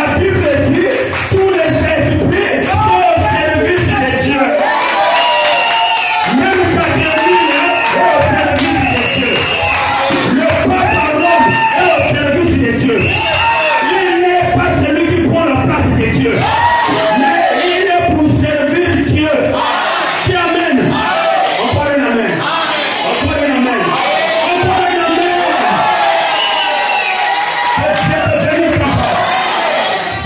la Bible dit, tous les esprits sont au service de Dieu. Même Catholique est au service de Dieu. Le pape Rome est au service de Dieu. Il n'est pas celui qui prend la place de Dieu. Mais il est pour servir Dieu. Qui amène. Encore un amen. Encore un amen. Encore un amen.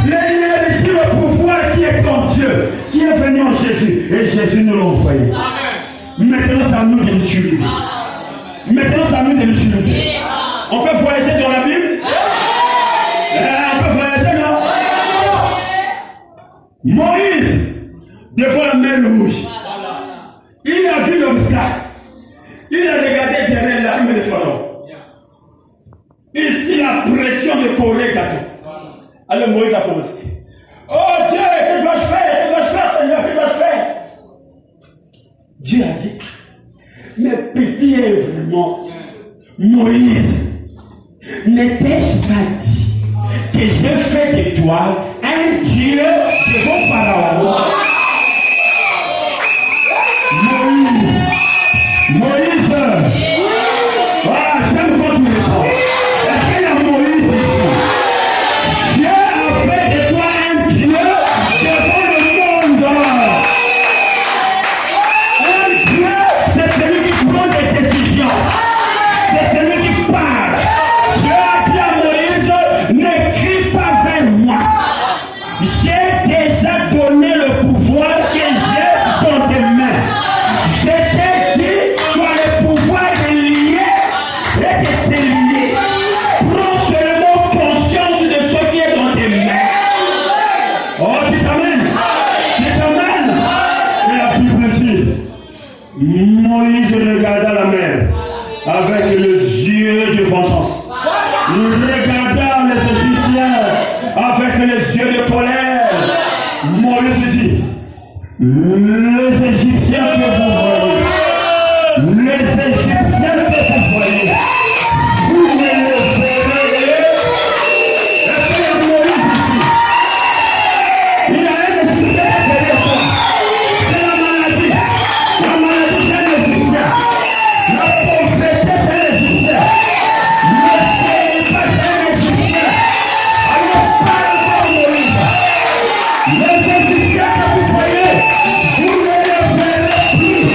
L'énergie, le pouvoir qui est en Dieu, qui est venu en Jésus, et Jésus nous l'a envoyé. Maintenant, c'est à nous de l'utiliser. Maintenant, c'est à nous de l'utiliser. On peut voyager dans la Bible? On peut voyager là? Moïse, devant la mer rouge, il a vu l'obstacle. Il a regardé derrière l'armée de Pharaon. Ici, la pression de Corée gâteau. Alors Moïse a commencé. Oh Dieu, que dois-je faire? Que dois-je faire, Seigneur? Que dois-je faire? Dieu a dit, mais petit est vraiment Moïse. N'étais-je pas dit que j'ai fait de toi un Dieu devant Pharaon? Moïse, voilà, j'aime quand tu réponds. Est-ce qu'il y a Moïse ici? Dieu a fait de toi un Dieu devant le monde. Un Dieu, c'est celui qui prend des décisions. C'est celui qui parle. Dieu a dit à Moïse, ne crie pas vers moi. J'ai déjà donné le pouvoir que j'ai dans tes mains. Je t'ai dit, tu as le pouvoir de lier et de te lier. Prends seulement conscience de ce qui est dans tes mains. Oh, tu t'amènes. Tu t'amènes. Et la Bible dit, Moïse regarda la mer avec les yeux de vengeance. Il regarda les Égyptiens avec les yeux de colère. Moïse dit, les Égyptiens que vous voyez, les Égyptiens que vous voyez, vous ne les verrez. Est-ce qu'il y a Moïse ici? Il y a un Égyptien derrière toi. C'est la maladie. La maladie, c'est un Égyptien. La pauvreté, c'est un Égyptien. Le célibat, c'est un Égyptien. Alors parle-moi, Moïse. Les Égyptiens que vous voyez, vous ne les verrez plus.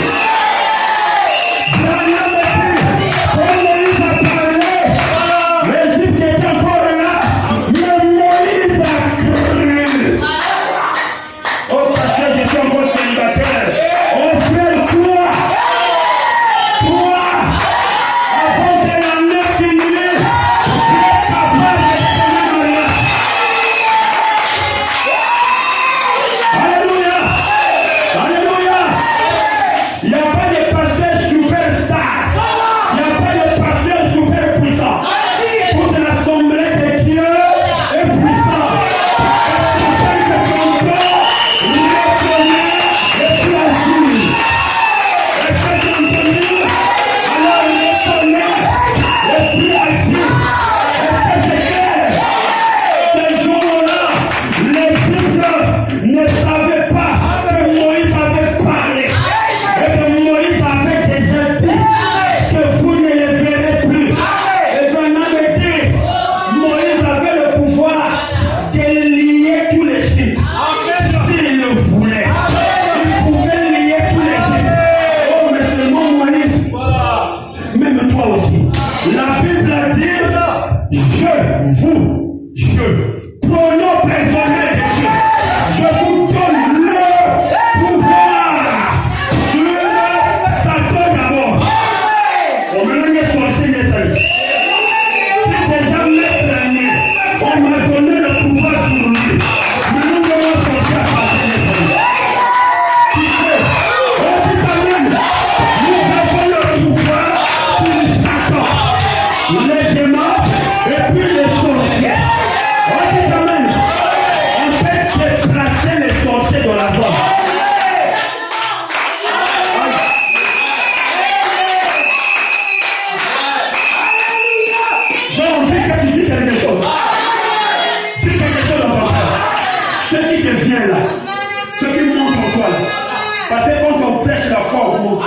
laisse la foi augmenter.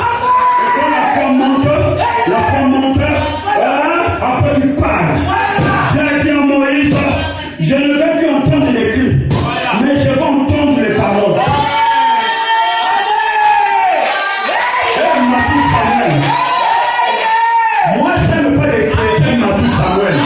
Et quand la foi monte, après tu parles. J'ai dit à Moïse, je ne vais plus entendre les cris, mais je vais entendre les paroles. Moi, je n'aime pas les chrétiens, m'a dit Samuel.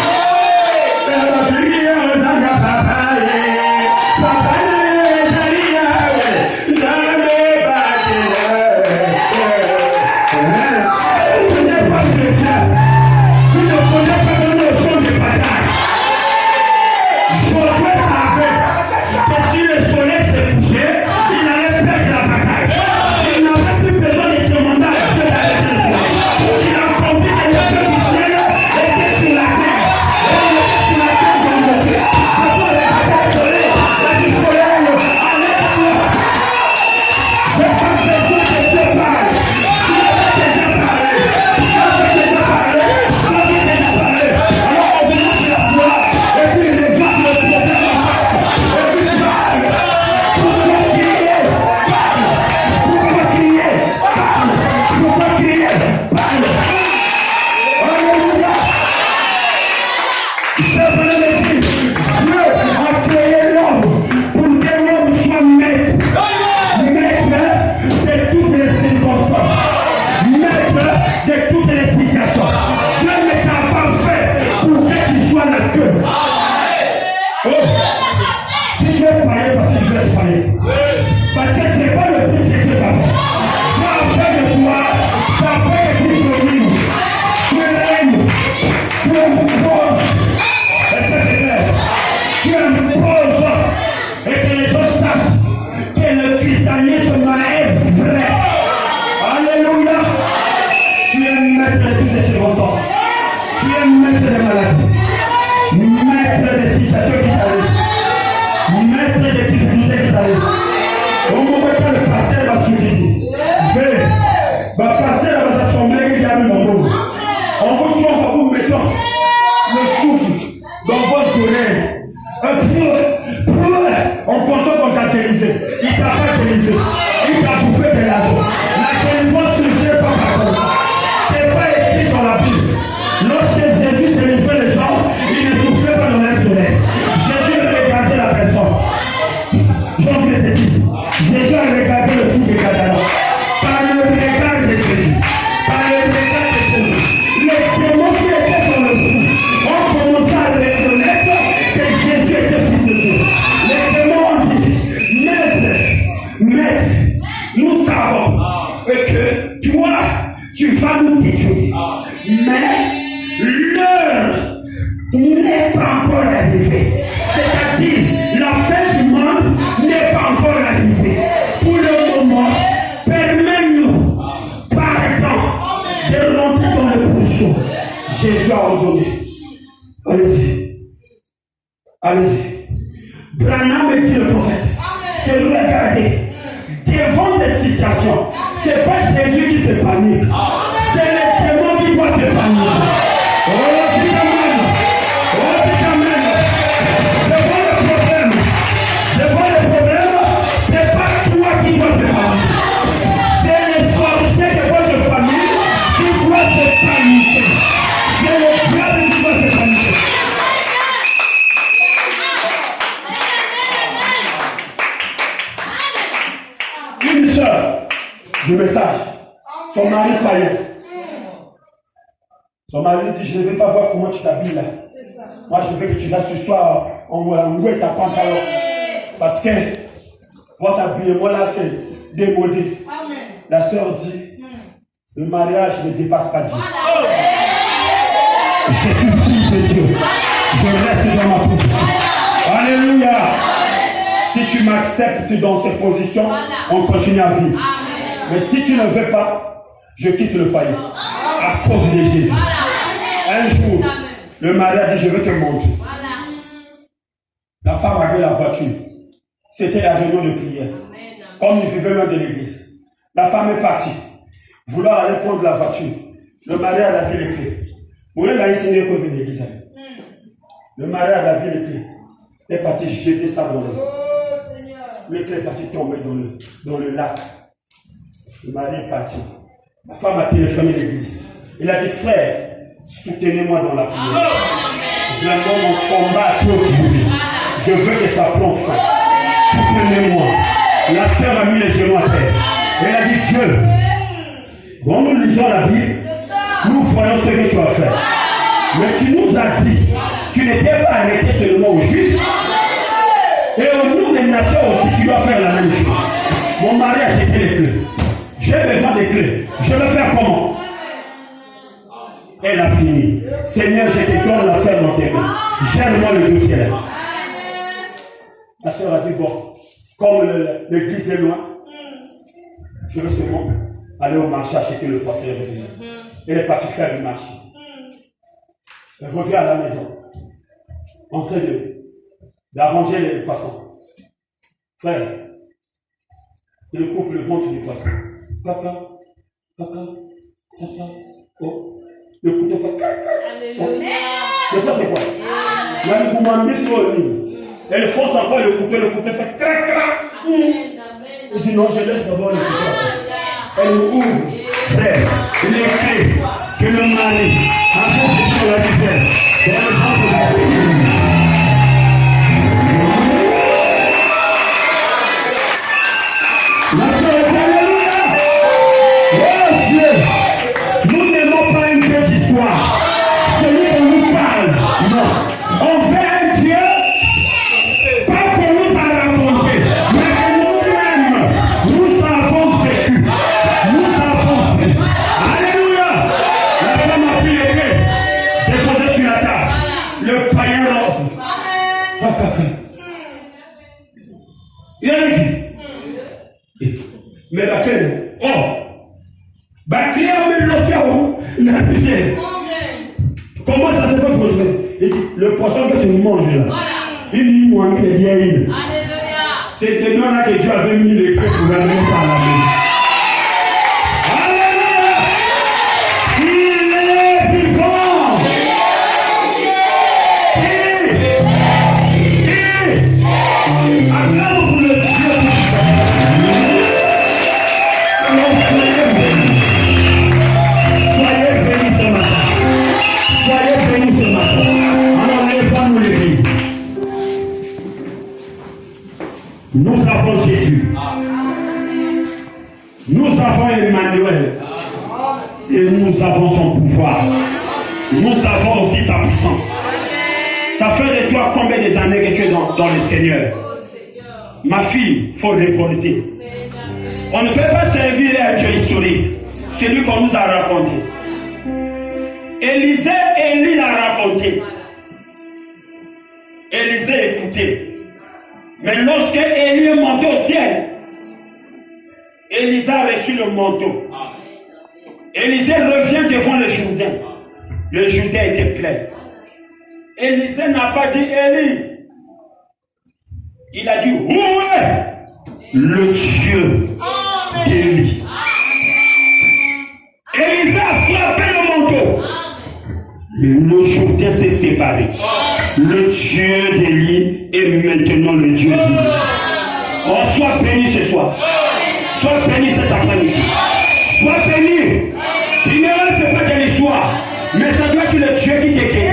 Jésus a ordonné. Allez-y. Allez-y. Branham dit le prophète. C'est regarder. Devant des situations, ce n'est pas Jésus qui se panique. C'est les démons qui doivent se paniquer. Oh, dis amen. Oh, dis amen. Devant le problème, ce n'est pas toi qui dois se paniquer. C'est les sorciers de votre famille qui doivent se paniquer. C'est le diable qui doit se paniquer. Une soeur de message, son mari païen. Son mari dit, je ne veux pas voir comment tu t'habilles là. Moi, je veux que tu vas ce soir en Ouangoué ta pantalon. Parce que votre habillement là, c'est démodé. La sœur dit, le mariage ne dépasse pas Dieu. Je suis fille de Dieu. Je reste dans ma position. Alléluia. Si tu m'acceptes dans cette position, on continue à vivre. Mais si tu ne veux pas, je quitte le foyer. À cause de Jésus. Un jour, le mari a dit, je veux te montrer. La femme avait la voiture. C'était la réunion de prière. Comme il vivait loin de l'église. La femme est partie. Vouloir aller prendre la voiture. Le mari a vu les clés. Vous voyez, il a enseigné qu'on vient de l'église. Le mari a vu les clés. Il est parti jeter ça dans l'eau. Les clés est parti tomber dans le lac. Le mari est parti. Ma femme a téléphoné l'église. Il a dit, frère, soutenez-moi dans la prière. Vraiment, mon combat a trop duré. Je veux que ça prenne fin. Soutenez-moi. La sœur a mis les genoux à terre. Elle a dit, Dieu, quand nous lisons la Bible, nous voyons ce que tu as fait. Mais tu nous as dit, tu n'étais pas arrêté seulement au juste. Et au nom des nations aussi, tu dois faire la même chose. Mon mari a jeté les clés. J'ai besoin des clés. Je vais faire comment? Elle a fini. Seigneur, je te donne l'affaire dans tes mains. Gère-moi le dossier là. La soeur a dit, bon, comme l'église est loin, je vais seulement aller au marché acheter le poisson et revenir. Elle est partie faire le marché. Elle revient à la maison, en train d'arranger les poissons. Frère, il coupe le ventre du poisson. Caca, caca, caca, oh. Le couteau fait caca. Mais ça c'est quoi? Elle force encore le couteau fait crac crac. Il dit non, je laisse d'abord le couteau. Elle ouvre, frère, les clés que le mari a fait de la différence. Dans le sens de la nous n'aimons pas un Dieu d'histoire. Celui qu'on nous parle, non. On fait un Dieu, pas qu'on nous a raconté, mais que nous-mêmes, nous avons vécu. Nous avons vécu. Alléluia. La femme a pris les clés, déposées sur la table. Le païen l'autre. Il a dit. Mais la clé, oh. Comment ça se fait pour toi? Il dit, le poisson que tu manges là, il dit, moi, il est bien. C'est dedans là que Dieu avait mis les clés pour amener ça à la maison. Alléluia! Il est vivant! Acclame pour le Dieu. Nous avons Jésus. Nous avons Emmanuel. Et nous avons son pouvoir. Nous avons aussi sa puissance. Ça fait de toi combien des années que tu es dans le Seigneur? Ma fille, il faut révolter. On ne peut pas servir un Dieu historique. Celui qu'on nous a raconté. Élie l'a raconté. Élisée écoutait. Mais lorsque Élie est monté au ciel, Élisée a reçu le manteau. Élisée revient devant le Jourdain. Le Jourdain était plein. Élisée n'a pas dit Élie. Il a dit, où est le Dieu d'Élie? Élisée a frappé le manteau. Le Jourdain s'est séparé. Le Dieu d'Élie est maintenant le Dieu d'Élie. Oh, sois béni ce soir. Sois béni cet après-midi. Sois béni. Ignorant, ce n'est pas de l'histoire, mais ça doit être le Dieu qui t'écrit.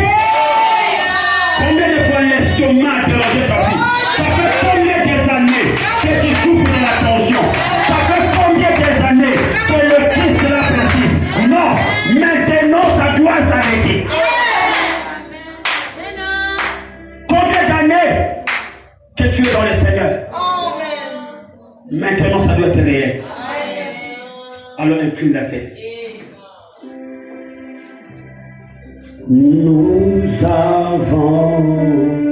Combien de fois l'estomac a dérangé ta vie? Ça fait combien d'années que tu souffres de la tension? Ça fait combien d'années que le fils de la pratique? Non, maintenant ça doit s'arrêter. Combien d'années que tu es dans le Seigneur? Maintenant ça doit être réel. Alors incline la tête. Nous avons